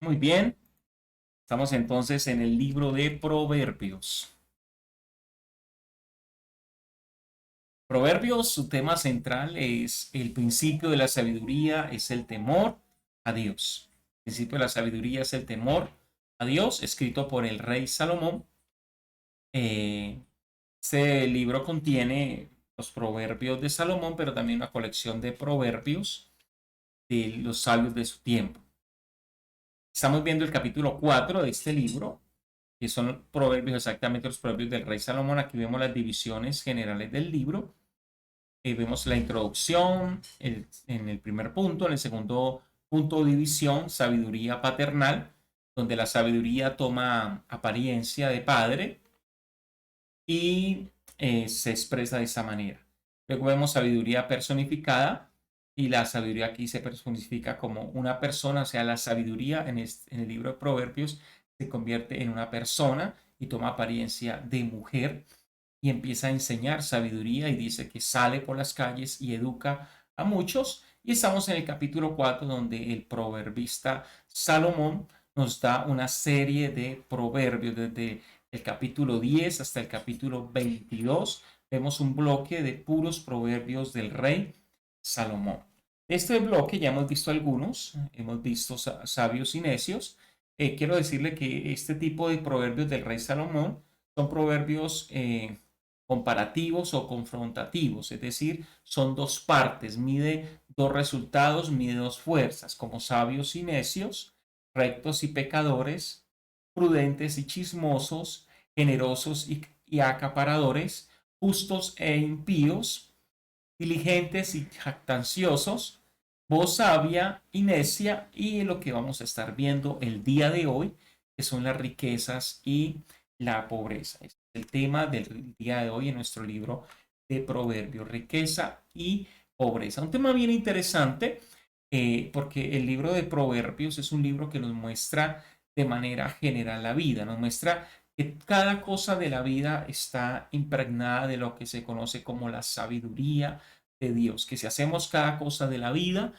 Muy bien, estamos entonces en el libro de Proverbios. Proverbios, su tema central es el principio de la sabiduría, es el temor a Dios. El principio de la sabiduría es el temor a Dios, escrito por el rey Salomón. Eh, Este libro contiene los proverbios de Salomón, pero también una colección de proverbios de los sabios de su tiempo. Estamos viendo el capítulo 4 de este libro, que son proverbios, exactamente los proverbios del rey Salomón. Aquí vemos las divisiones generales del libro. Vemos la introducción en el primer punto, en el segundo punto, división, sabiduría paternal, donde la sabiduría toma apariencia de padre y se expresa de esa manera. Luego vemos sabiduría personificada y la sabiduría aquí se personifica como una persona, o sea, la sabiduría en el libro de Proverbios se convierte en una persona y toma apariencia de mujer y empieza a enseñar sabiduría y dice que sale por las calles y educa a muchos. Y estamos en el capítulo 4 donde el proverbista Salomón nos da una serie de proverbios desde el capítulo 10 hasta el capítulo 22. Vemos un bloque de puros proverbios del rey Salomón. De este bloque ya hemos visto algunos, hemos visto sabios y necios. Quiero decirle que este tipo de proverbios del rey Salomón son proverbios comparativos o confrontativos, es decir, son dos partes, mide dos resultados, mide dos fuerzas, como sabios y necios, rectos y pecadores, prudentes y chismosos, generosos y acaparadores, justos e impíos, diligentes y jactanciosos, voz sabia y necia, y lo que vamos a estar viendo el día de hoy, que son las riquezas y la pobreza. Este es el tema del día de hoy en nuestro libro de Proverbios, riqueza y pobreza. Un tema bien interesante, porque el libro de Proverbios es un libro que nos muestra de manera general la vida, nos muestra que cada cosa de la vida está impregnada de lo que se conoce como la sabiduría de Dios, que si hacemos cada cosa de la vida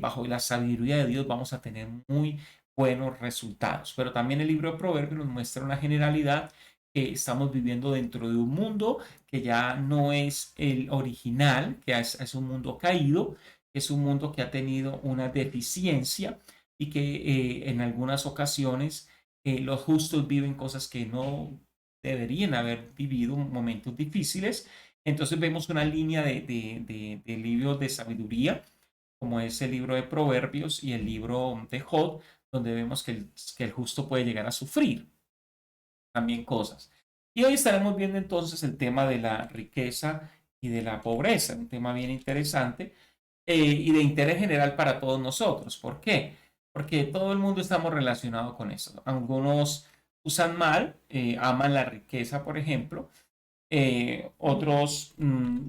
bajo la sabiduría de Dios vamos a tener muy buenos resultados. Pero también el libro de Proverbios nos muestra una generalidad que estamos viviendo dentro de un mundo que ya no es el original, que es un mundo caído, es un mundo que ha tenido una deficiencia y que en algunas ocasiones los justos viven cosas que no deberían haber vivido, momentos difíciles. Entonces vemos una línea de libros de sabiduría, como es el libro de Proverbios y el libro de Job, donde vemos que el justo puede llegar a sufrir también cosas. Y hoy estaremos viendo entonces el tema de la riqueza y de la pobreza, un tema bien interesante y de interés general para todos nosotros. ¿Por qué? Porque todo el mundo estamos relacionados con eso. Algunos usan mal, aman la riqueza, por ejemplo. Otros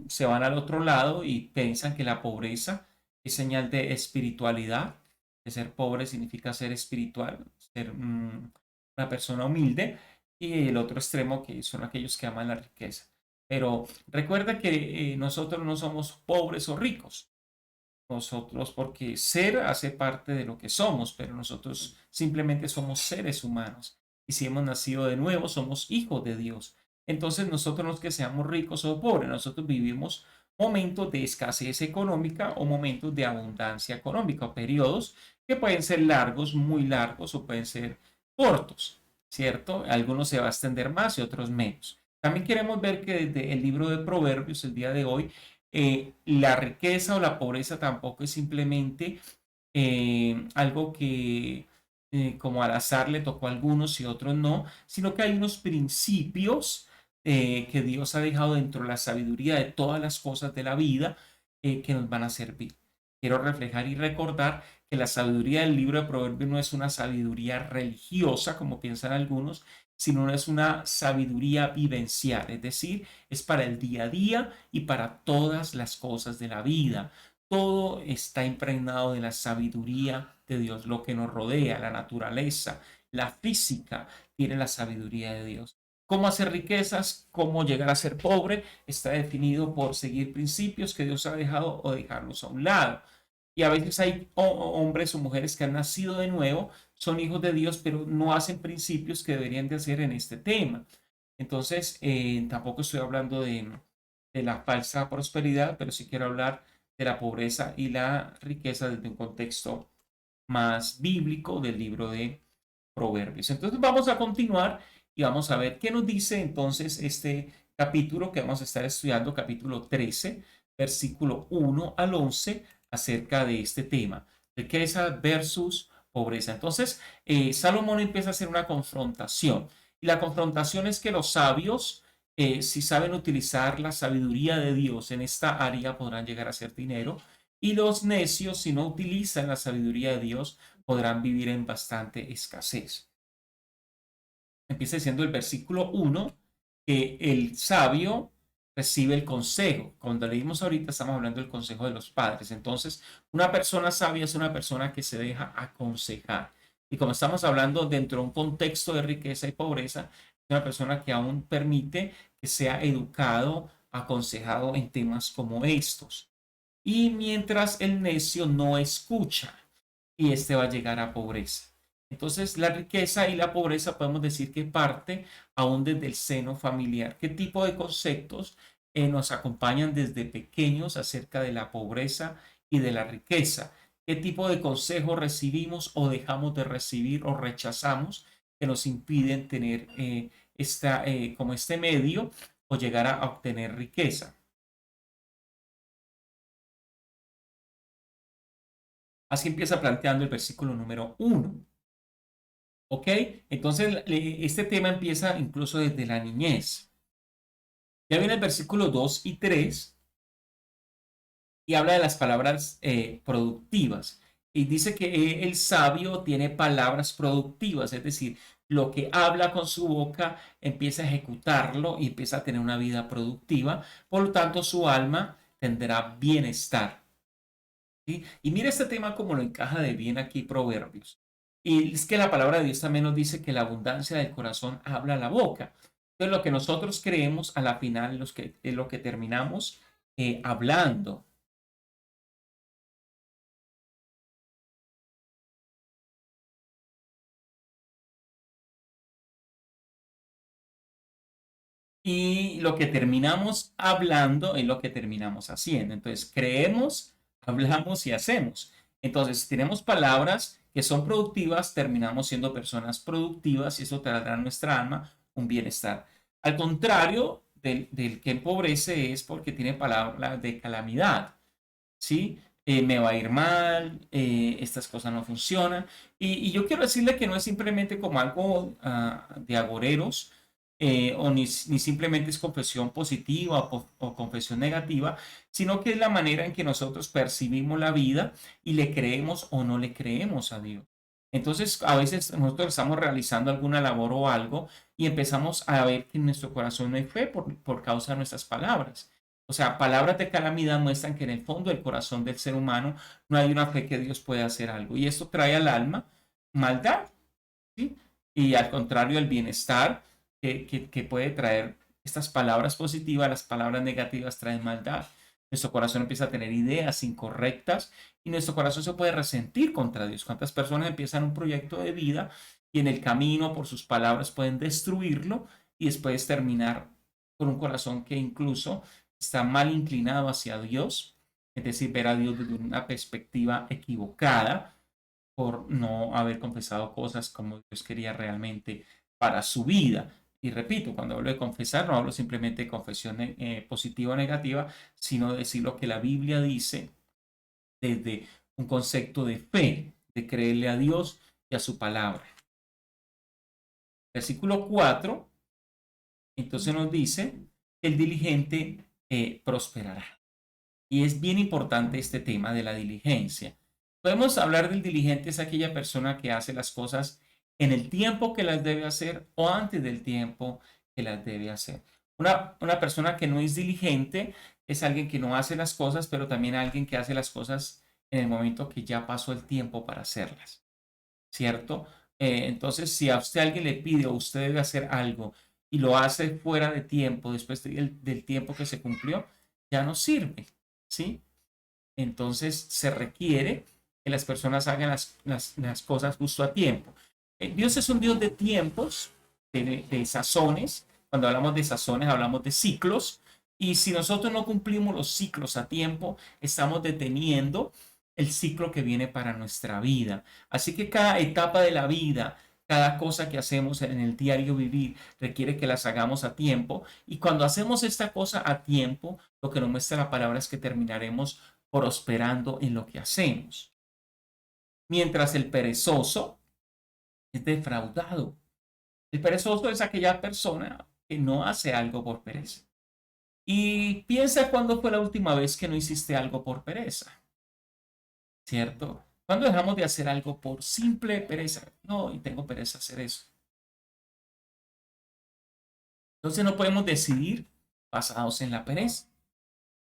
se van al otro lado y piensan que la pobreza es señal de espiritualidad, que ser pobre significa ser espiritual, ser una persona humilde, y el otro extremo que son aquellos que aman la riqueza. Pero recuerda que nosotros no somos pobres o ricos, nosotros porque ser hace parte de lo que somos, pero nosotros simplemente somos seres humanos. Y si hemos nacido de nuevo, somos hijos de Dios. Entonces nosotros no es que seamos ricos o pobres, nosotros vivimos momentos de escasez económica o momentos de abundancia económica, o periodos que pueden ser largos, muy largos o pueden ser cortos, ¿cierto? Algunos se va a extender más y otros menos. También queremos ver que desde el libro de Proverbios, el día de hoy, la riqueza o la pobreza tampoco es simplemente algo que como al azar le tocó a algunos y a otros no, sino que hay unos principios que Dios ha dejado dentro de la sabiduría de todas las cosas de la vida que nos van a servir. Quiero reflejar y recordar que la sabiduría del libro de Proverbios no es una sabiduría religiosa, como piensan algunos, sino es una sabiduría vivencial, es decir, es para el día a día y para todas las cosas de la vida. Todo está impregnado de la sabiduría de Dios, lo que nos rodea, la naturaleza, la física, tiene la sabiduría de Dios. Cómo hacer riquezas, cómo llegar a ser pobre, está definido por seguir principios que Dios ha dejado o dejarlos a un lado. Y a veces hay hombres o mujeres que han nacido de nuevo, son hijos de Dios, pero no hacen principios que deberían de hacer en este tema. Entonces, tampoco estoy hablando de la falsa prosperidad, pero sí quiero hablar de la pobreza y la riqueza desde un contexto más bíblico del libro de Proverbios. Entonces vamos a continuar y vamos a ver qué nos dice entonces este capítulo que vamos a estar estudiando, capítulo 13, versículo 1 al 11, acerca de este tema, riqueza versus pobreza. Entonces, Salomón empieza a hacer una confrontación. Y la confrontación es que los sabios, si saben utilizar la sabiduría de Dios en esta área, podrán llegar a hacer dinero. Y los necios, si no utilizan la sabiduría de Dios, podrán vivir en bastante escasez. Empieza diciendo el versículo 1 que el sabio recibe el consejo. Cuando leímos ahorita estamos hablando del consejo de los padres. Entonces, una persona sabia es una persona que se deja aconsejar. Y como estamos hablando dentro de un contexto de riqueza y pobreza, es una persona que aún permite que sea educado, aconsejado en temas como estos. Y mientras el necio no escucha, y este va a llegar a pobreza. Entonces, la riqueza y la pobreza podemos decir que parte aún desde el seno familiar. ¿Qué tipo de conceptos nos acompañan desde pequeños acerca de la pobreza y de la riqueza? ¿Qué tipo de consejos recibimos o dejamos de recibir o rechazamos que nos impiden tener como este medio o llegar a obtener riqueza? Así empieza planteando el versículo número 1. ¿Ok? Entonces, este tema empieza incluso desde la niñez. Ya viene el versículo 2 y 3 y habla de las palabras productivas. Y dice que el sabio tiene palabras productivas, es decir, lo que habla con su boca empieza a ejecutarlo y empieza a tener una vida productiva. Por lo tanto, su alma tendrá bienestar. ¿Sí? Y mira este tema como lo encaja de bien aquí Proverbios. Y es que la palabra de Dios también nos dice que la abundancia del corazón habla la boca. Entonces lo que nosotros creemos a la final es lo que terminamos hablando. Y lo que terminamos hablando es lo que terminamos haciendo. Entonces creemos, hablamos y hacemos. Entonces si tenemos palabras que son productivas, terminamos siendo personas productivas y eso traerá a nuestra alma un bienestar. Al contrario del que empobrece es porque tiene palabras de calamidad, ¿sí? Me va a ir mal, estas cosas no funcionan. Y yo quiero decirle que no es simplemente como algo de agoreros, o ni simplemente es confesión positiva o confesión negativa, sino que es la manera en que nosotros percibimos la vida y le creemos o no le creemos a Dios. Entonces, a veces nosotros estamos realizando alguna labor o algo y empezamos a ver que en nuestro corazón no hay fe por causa de nuestras palabras. O sea, palabras de calamidad muestran que en el fondo del corazón del ser humano no hay una fe que Dios puede hacer algo. Y esto trae al alma maldad, ¿sí? Y al contrario, el bienestar que puede traer estas palabras positivas, las palabras negativas traen maldad. Nuestro corazón empieza a tener ideas incorrectas y nuestro corazón se puede resentir contra Dios. ¿Cuántas personas empiezan un proyecto de vida y en el camino por sus palabras pueden destruirlo y después terminar con un corazón que incluso está mal inclinado hacia Dios, es decir, ver a Dios desde una perspectiva equivocada por no haber confesado cosas como Dios quería realmente para su vida? Y repito, cuando hablo de confesar, no hablo simplemente de confesión positiva o negativa, sino de decir lo que la Biblia dice desde un concepto de fe, de creerle a Dios y a su palabra. Versículo 4, entonces nos dice, el diligente prosperará. Y es bien importante este tema de la diligencia. Podemos hablar del diligente, es aquella persona que hace las cosas en el tiempo que las debe hacer o antes del tiempo que las debe hacer. Una persona que no es diligente es alguien que no hace las cosas, pero también alguien que hace las cosas en el momento que ya pasó el tiempo para hacerlas, ¿cierto? Entonces, si a usted alguien le pide o usted debe hacer algo y lo hace fuera de tiempo, después del tiempo que se cumplió, ya no sirve, ¿sí? Entonces se requiere que las personas hagan las cosas justo a tiempo. Dios es un Dios de tiempos, de sazones. Cuando hablamos de sazones, hablamos de ciclos. Y si nosotros no cumplimos los ciclos a tiempo, estamos deteniendo el ciclo que viene para nuestra vida. Así que cada etapa de la vida, cada cosa que hacemos en el diario vivir, requiere que las hagamos a tiempo. Y cuando hacemos esta cosa a tiempo, lo que nos muestra la palabra es que terminaremos prosperando en lo que hacemos. Mientras el perezoso es defraudado. El perezoso es aquella persona que no hace algo por pereza. Y piensa cuándo fue la última vez que no hiciste algo por pereza, ¿cierto? ¿Cuándo dejamos de hacer algo por simple pereza? No, y tengo pereza hacer eso. Entonces no podemos decidir basados en la pereza.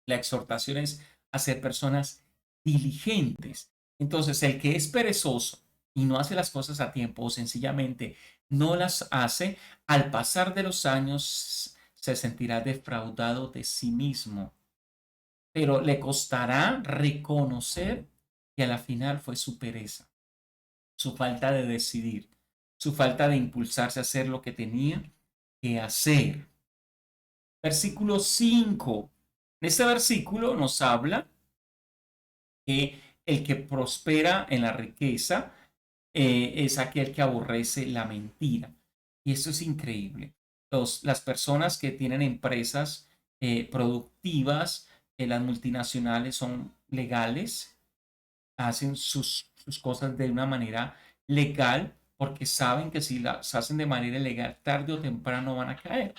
La exhortación es a ser personas diligentes. Entonces, el que es perezoso y no hace las cosas a tiempo o sencillamente no las hace, al pasar de los años se sentirá defraudado de sí mismo, pero le costará reconocer que a la final fue su pereza, su falta de decidir, su falta de impulsarse a hacer lo que tenía que hacer. Versículo 5. En este versículo nos habla que el que prospera en la riqueza es aquel que aborrece la mentira. Y esto es increíble. Las personas que tienen empresas productivas, las multinacionales son legales, hacen sus cosas de una manera legal porque saben que si las hacen de manera ilegal, tarde o temprano van a caer.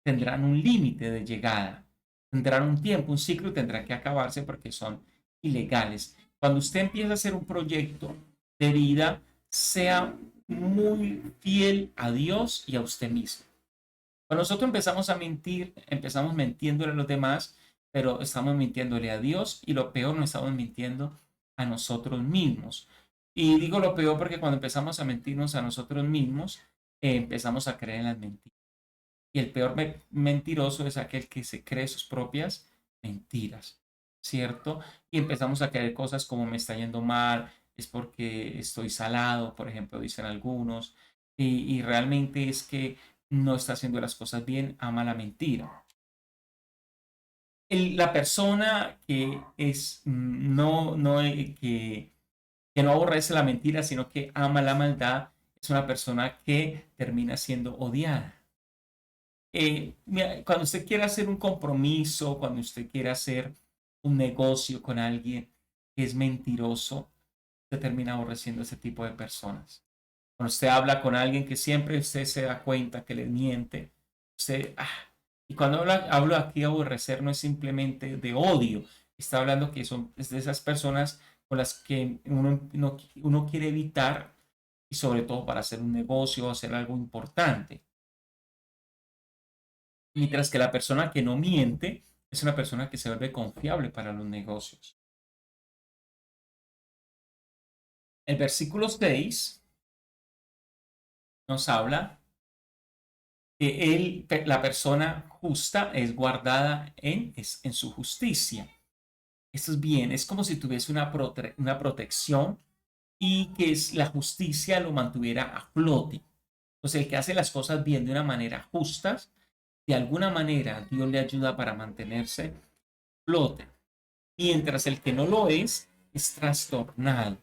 Tendrán un límite de llegada, tendrán un tiempo, un ciclo y tendrá que acabarse porque son ilegales. Cuando usted empieza a hacer un proyecto de vida, sea muy fiel a Dios y a usted mismo. Cuando nosotros empezamos a mentir, empezamos mintiéndole a los demás, pero estamos mintiéndole a Dios y lo peor, no estamos mintiendo a nosotros mismos. Y digo lo peor porque cuando empezamos a mentirnos a nosotros mismos, empezamos a creer en las mentiras. Y el peor mentiroso es aquel que se cree sus propias mentiras, ¿cierto? Y empezamos a creer cosas como me está yendo mal, es porque estoy salado, por ejemplo, dicen algunos, y realmente es que no está haciendo las cosas bien, ama la mentira. La persona que es que no aborrece la mentira, sino que ama la maldad, es una persona que termina siendo odiada. Cuando usted quiere hacer un compromiso, cuando usted quiere hacer un negocio con alguien que es mentiroso, usted termina aborreciendo ese tipo de personas. Cuando usted habla con alguien que siempre usted se da cuenta que le miente, usted, y cuando hablo aquí de aborrecer no es simplemente de odio, está hablando que son es de esas personas con las que uno quiere evitar y sobre todo para hacer un negocio o hacer algo importante. Mientras que la persona que no miente es una persona que se vuelve confiable para los negocios. El versículo 6 nos habla que la persona justa es guardada en su justicia. Esto es bien, es como si tuviese una protección y que la justicia lo mantuviera a flote. Entonces, el que hace las cosas bien de una manera justa, de alguna manera Dios le ayuda para mantenerse a flote. Mientras el que no lo es trastornado.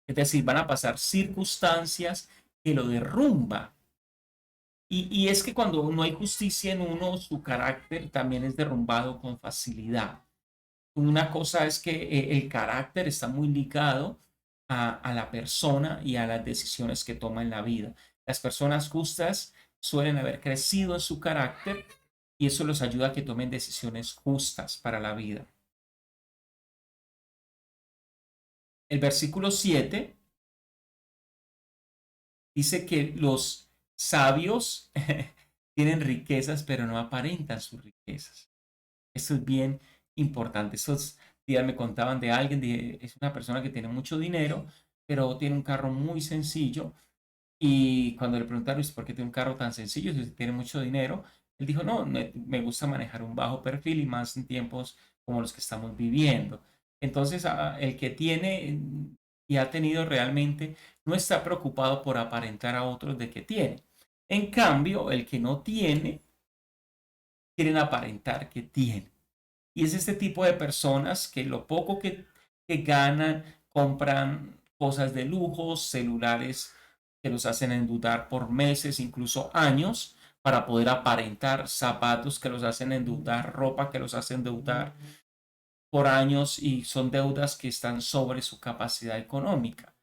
Es decir, van a pasar circunstancias que lo derrumban. Y es que cuando no hay justicia en uno, su carácter también es derrumbado con facilidad. Una cosa es que el carácter está muy ligado a la persona y a las decisiones que toma en la vida. Las personas justas suelen haber crecido en su carácter y eso los ayuda a que tomen decisiones justas para la vida. El versículo 7 dice que los sabios tienen riquezas, pero no aparentan sus riquezas. Esto es bien importante. Estos días me contaban de alguien, es una persona que tiene mucho dinero, pero tiene un carro muy sencillo. Y cuando le preguntaron por qué tiene un carro tan sencillo, si tiene mucho dinero, él dijo, no, me gusta manejar un bajo perfil y más en tiempos como los que estamos viviendo. Entonces, el que tiene y ha tenido realmente no está preocupado por aparentar a otros de que tiene. En cambio, el que no tiene, quieren aparentar que tiene. Y es este tipo de personas que lo poco que ganan, compran cosas de lujo, celulares que los hacen endeudar por meses, incluso años, para poder aparentar, zapatos que los hacen endeudar, ropa que los hacen endeudar por años y son deudas que están sobre su capacidad económica.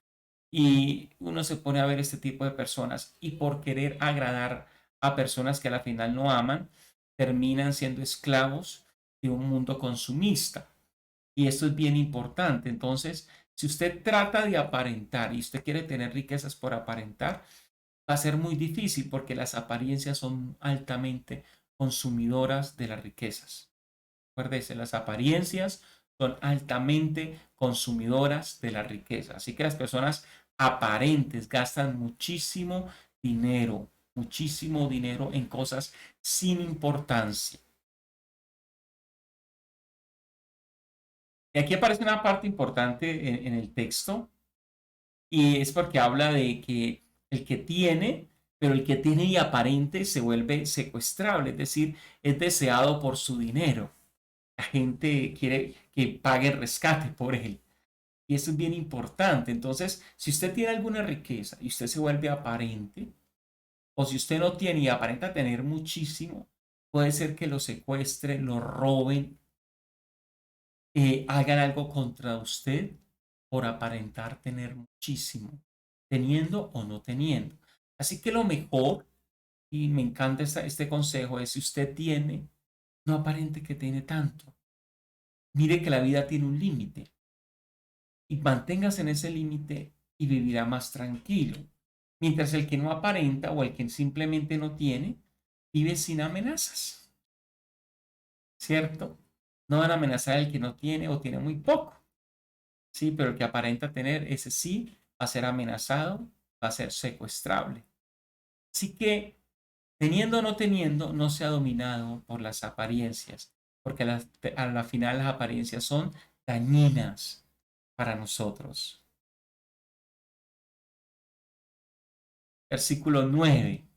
Y uno se pone a ver este tipo de personas y por querer agradar a personas que a la final no aman, terminan siendo esclavos de un mundo consumista. Y esto es bien importante. Entonces, si usted trata de aparentar y usted quiere tener riquezas por aparentar, va a ser muy difícil porque las apariencias son altamente consumidoras de las riquezas. Acuérdese, las apariencias son altamente consumidoras de la riqueza. Así que las personas aparentes gastan muchísimo dinero en cosas sin importancia. Y aquí aparece una parte importante en el texto y es porque habla de que el que tiene, pero el que tiene y aparente se vuelve secuestrable, es decir, es deseado por su dinero. La gente quiere que pague el rescate por él. Y eso es bien importante. Entonces, si usted tiene alguna riqueza y usted se vuelve aparente, o si usted no tiene y aparenta tener muchísimo, puede ser que lo secuestren, lo roben, hagan algo contra usted por aparentar tener muchísimo, teniendo o no teniendo. Así que lo mejor, y me encanta este consejo, es si usted tiene, no aparente que tiene tanto. Mire que la vida tiene un límite y manténgase en ese límite y vivirá más tranquilo. Mientras el que no aparenta o el que simplemente no tiene, vive sin amenazas, ¿cierto? No van a amenazar al que no tiene o tiene muy poco, ¿sí? Pero el que aparenta tener, ese sí va a ser amenazado, va a ser secuestrable. Así que, teniendo o no teniendo, no sea dominado por las apariencias, porque a la final las apariencias son dañinas para nosotros. Versículo 9.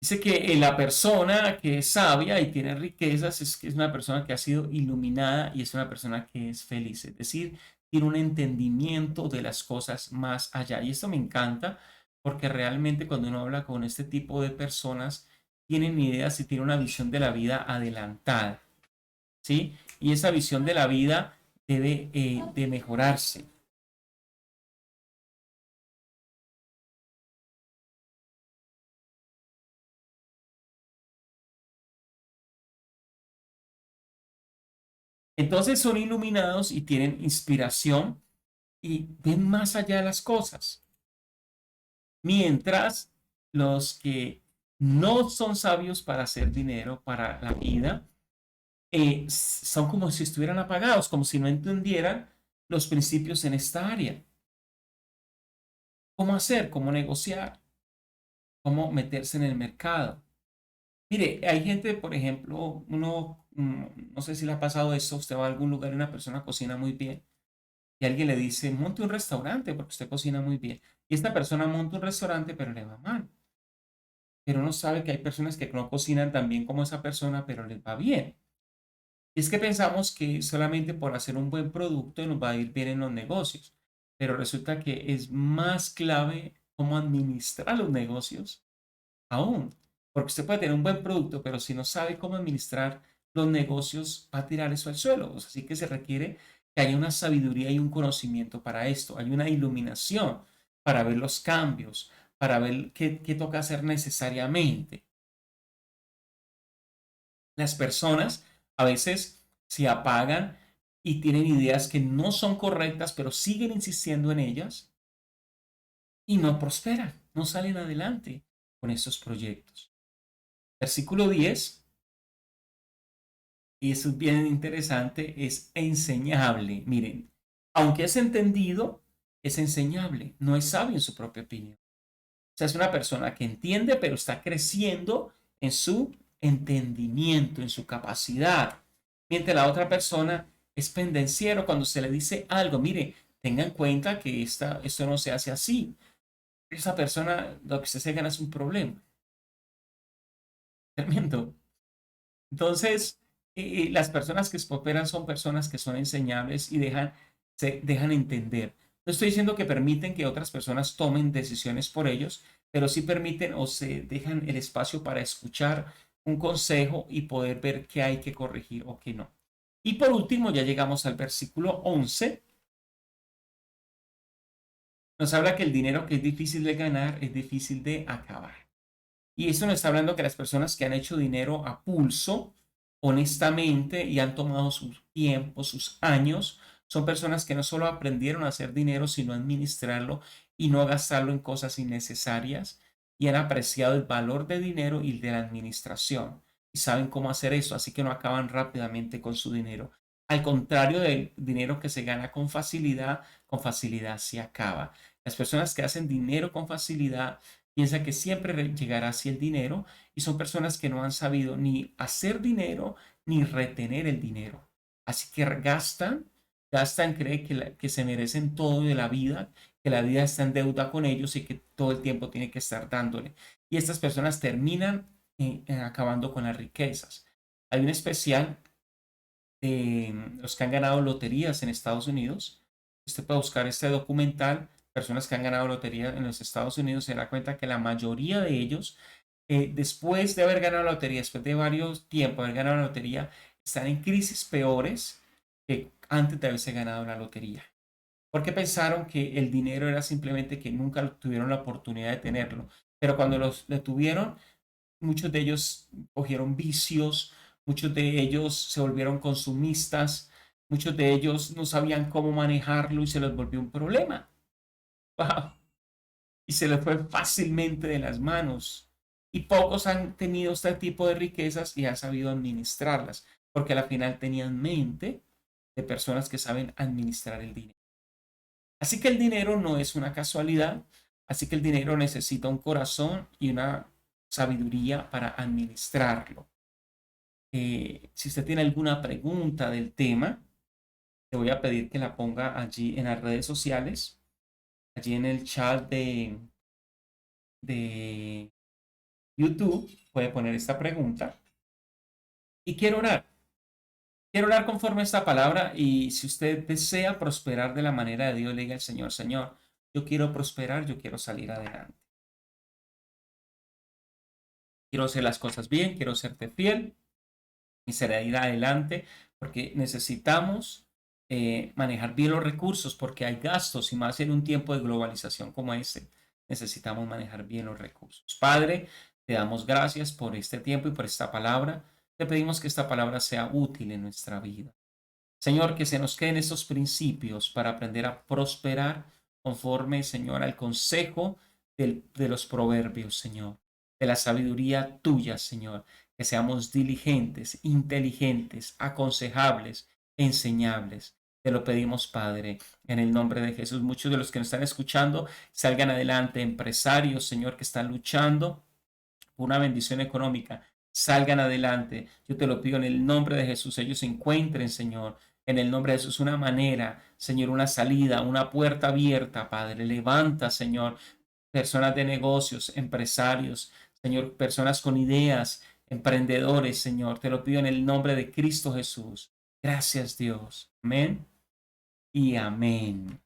Dice que la persona que es sabia y tiene riquezas es una persona que ha sido iluminada y es una persona que es feliz. Es decir, tiene un entendimiento de las cosas más allá. Y esto me encanta porque realmente cuando uno habla con este tipo de personas, tienen ideas y tienen una visión de la vida adelantada. ¿Sí? Y esa visión de la vida debe de mejorarse. Entonces son iluminados y tienen inspiración y ven más allá de las cosas. Mientras los que no son sabios para hacer dinero, para la vida, son como si estuvieran apagados, como si no entendieran los principios en esta área. ¿Cómo hacer? ¿Cómo negociar? ¿Cómo meterse en el mercado? Mire, hay gente, por ejemplo, no sé si le ha pasado eso, usted va a algún lugar y una persona cocina muy bien y alguien le dice, monte un restaurante porque usted cocina muy bien. Y esta persona monta un restaurante, pero le va mal. Pero uno sabe que hay personas que no cocinan tan bien como esa persona, pero les va bien. Y es que pensamos que solamente por hacer un buen producto nos va a ir bien en los negocios, pero resulta que es más clave cómo administrar los negocios aún, porque usted puede tener un buen producto, pero si no sabe cómo administrar los negocios, va a tirar eso al suelo. Así que se requiere que haya una sabiduría y un conocimiento para esto, hay una iluminación para ver los cambios, para ver qué toca hacer necesariamente. Las personas a veces se apagan y tienen ideas que no son correctas, pero siguen insistiendo en ellas y no prosperan, no salen adelante con estos proyectos. Versículo 10, y eso es bien interesante, es enseñable. Miren, aunque es entendido, es enseñable, no es sabio en su propia opinión. sea, es una persona que entiende, pero está creciendo en su entendimiento, en su capacidad. Mientras la otra persona es pendenciero cuando se le dice algo, mire, tenga en cuenta que esto no se hace así. Esa persona, lo que se gana es un problema. Tremendo. Entonces, las personas que prosperan son personas que son enseñables y se dejan entender. No estoy diciendo que permiten que otras personas tomen decisiones por ellos, pero sí permiten o se dejan el espacio para escuchar un consejo y poder ver qué hay que corregir o qué no. Y por último, ya llegamos al versículo 11. Nos habla que el dinero que es difícil de ganar es difícil de acabar. Y eso nos está hablando que las personas que han hecho dinero a pulso, honestamente, y han tomado su tiempo, sus años, son personas que no solo aprendieron a hacer dinero, sino a administrarlo y no gastarlo en cosas innecesarias, y han apreciado el valor del dinero y de la administración, y saben cómo hacer eso, así que no acaban rápidamente con su dinero. Al contrario del dinero que se gana con facilidad se acaba. Las personas que hacen dinero con facilidad piensa que siempre llegará así el dinero y son personas que no han sabido ni hacer dinero ni retener el dinero. Así que gastan, creen que se merecen todo de la vida, que la vida está en deuda con ellos y que todo el tiempo tiene que estar dándole. Y estas personas terminan acabando con las riquezas. Hay un especial de los que han ganado loterías en Estados Unidos. Usted puede buscar este documental, personas que han ganado lotería en los Estados Unidos, se da cuenta que la mayoría de ellos, después de haber ganado la lotería, después de varios tiempos de haber ganado la lotería, están en crisis peores que antes de haberse ganado la lotería. Porque pensaron que el dinero era simplemente que nunca tuvieron la oportunidad de tenerlo. Pero cuando lo tuvieron, muchos de ellos cogieron vicios, muchos de ellos se volvieron consumistas, muchos de ellos no sabían cómo manejarlo y se les volvió un problema. ¡Wow! Y se les fue fácilmente de las manos. Y pocos han tenido este tipo de riquezas y han sabido administrarlas, porque al final tenían mente de personas que saben administrar el dinero. Así que el dinero no es una casualidad, así que el dinero necesita un corazón y una sabiduría para administrarlo. Si usted tiene alguna pregunta del tema, le voy a pedir que la ponga allí en las redes sociales, allí en el chat de YouTube, puede poner esta pregunta. Y quiero orar. Quiero orar conforme a esta palabra y si usted desea prosperar de la manera de Dios, le diga al Señor, Señor, yo quiero prosperar, yo quiero salir adelante. Quiero hacer las cosas bien, quiero serte fiel y será ir adelante porque necesitamos manejar bien los recursos porque hay gastos y más en un tiempo de globalización como este. Necesitamos manejar bien los recursos. Padre, te damos gracias por este tiempo y por esta palabra. Te pedimos que esta palabra sea útil en nuestra vida. Señor, que se nos queden estos principios para aprender a prosperar conforme, Señor, al consejo de los proverbios, Señor, de la sabiduría tuya, Señor, que seamos diligentes, inteligentes, aconsejables, enseñables. Te lo pedimos, Padre, en el nombre de Jesús. Muchos de los que nos están escuchando salgan adelante, empresarios, Señor, que están luchando por una bendición económica, salgan adelante. Yo te lo pido en el nombre de Jesús. Ellos encuentren, Señor, en el nombre de Jesús, una manera, Señor, una salida, una puerta abierta, Padre. Levanta, Señor, personas de negocios, empresarios, Señor, personas con ideas, emprendedores, Señor. Te lo pido en el nombre de Cristo Jesús. Gracias, Dios. Amén y amén.